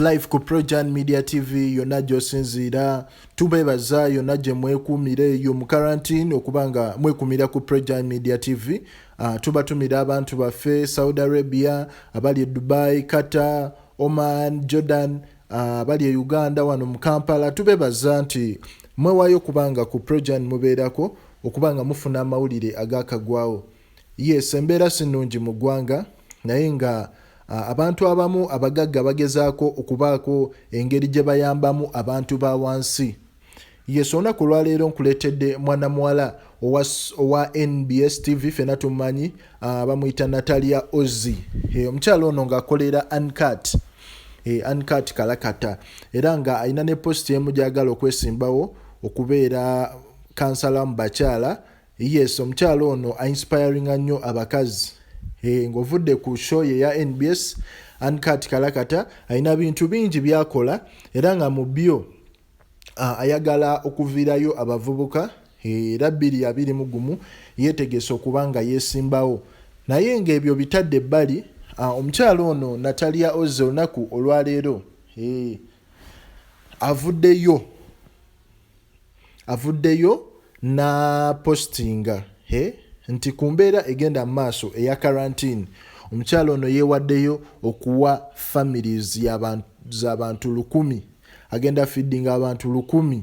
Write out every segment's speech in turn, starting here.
Live ku Projan Media TV yonna gy'osinziira tubeebaza yonna gye mwekuumire yo mu quarantine okubanga mwekumira ku Projan Media TV. Tubatumira abantu baffe Saudi Arabia, abali e Dubai, Qatar, Oman, Jordan, abali e Uganda wano mu Kampala. Tubeebaza nti mwewayo kubanga ku Projan mubeerako okubanga mufuna amawulire agakagwawo. Yes, embeera si nnungi mu ggwanga naye nga abantu abamu abagagga bagezaako okubaako engeri gye bayambamu abantu ba wansi. Yes, olunaku lwaleero nkuleetedde mwana muwala owa NBS TV fena tumanyi bamuyita Natalia Ozie. Omukyala ono ng'akolera Uncut. Uncut Kalakata. Era nga alina ne post emu gy'agala okwesimbawo okubeera kansala mu bakyala. Yes, omukyala ono inspiringa nnyo abakazi. Ng'ovudde ku show ye ya NBS Uncut Kalakata alina bintu bingi byakola era nga mu byo ayagala okuviirayo abavubuka era 2021 yeetegese okuba nga yeesimbawo. Naye ng'ebyo bitadde ebbali, omukyala ono Natalia Ozie olunaku olwaleero avuddeyo na postinga nti ku mbeera egenda mu maaso eya quarantine omukyala ono yeewaddeyo okuwa families z'abantu 1,000. Agenda feedinga abantu 1,000.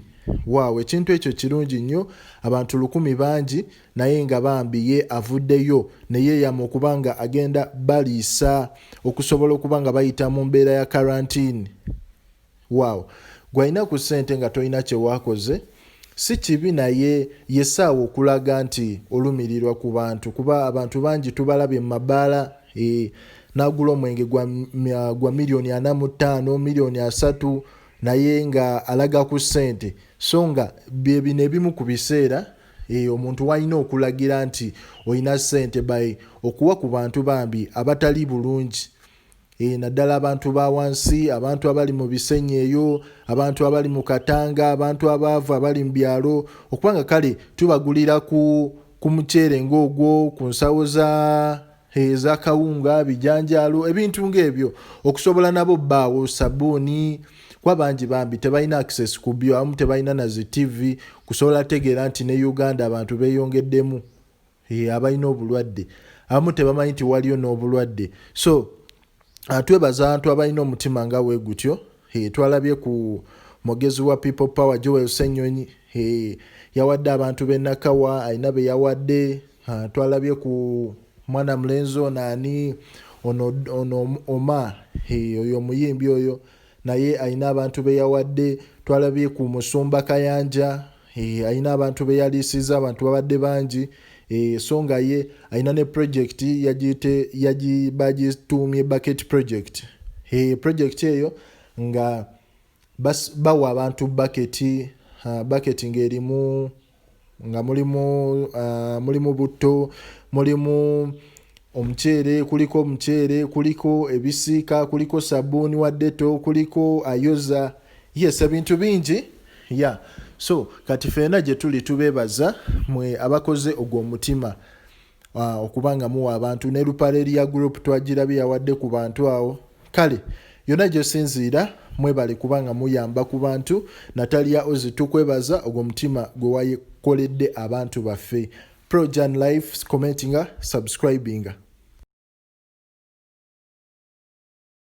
Waaw, ekintu ekyo kirungi nnyo. Abantu 1,000 bangi naye nga bambi ye avuddeyo ne yeeyama okuba nga agenda baliisa okusobola okuba nga bayita mu mbeera ya quarantine. Waaw, gw'alina ku ssente nga tolina kye waakoze si kibi naye yesaawa okulaga nti olumirirwa ku bantu kuba abantu bangi tubalabye mu mabaala n'agula omwenge gwa $45 million 3 naye nga alaga ku ssente. So nga bino ebimu ku biseera omuntu walina okulagira nti olina ssente by okuwa ku bantu bambi abatali bulungi. Naddala abantu ba wansi, abantu abali mu bisenyi eyo, abantu abali mu katanga, abantu abaavu abali mu byalo, okubanga kale tubagulira ku muceere ng'ogwo, ku nsawo za kawunga, bijanjaalo, ebintu ng'ebyo okusobola nabo bbaawo sabbuuni. Kwa bangi bambi tebalina access ku byo, abamu tebalina na zi TV kusobola tegeera nti ne Uganda abantu beeyongeddemu abalina obulwadde, abamu tebamanyi nti waliyo n'obulwadde. So twebaza abantu abalina omutima nga bwe gutyo. Twalabye ku mogezi wa People Power Joel Ssenyonyi yawadde abantu b'e Nakawa, alina be yawadde. Twalabye ku mwana mulenzi naani ono Oma, oyo omuyimbi oyo naye alina abantu be yawadde. Twalabye ku Musumba Kayanja, alina abantu be yaliisiza, abantu babadde bangi. So nga ye alina ne project bagituumye bucket project. Project eyo nga bawa abantu bucket ng'erimu nga mulimu butto, mulimu omuceere, kuliko ebisiika, kuliko sabbuuni wa Dettol, kuliko ayoza. Yes, ebintu bingi. Yeah. So kati ffenna gye tuli tubeebaza mwe abakoze ogw'omutima okubanga muwa abantu ne Lupareria Group twagirabye yawadde ku bantu awo. Kale yonna gy'osinziira mwebale kubanga muyamba ku bantu. Natalia Ozie tukwebaza ogw'omutima gwe wakoledde abantu baffe. Projan Life commentinga, subscribinga.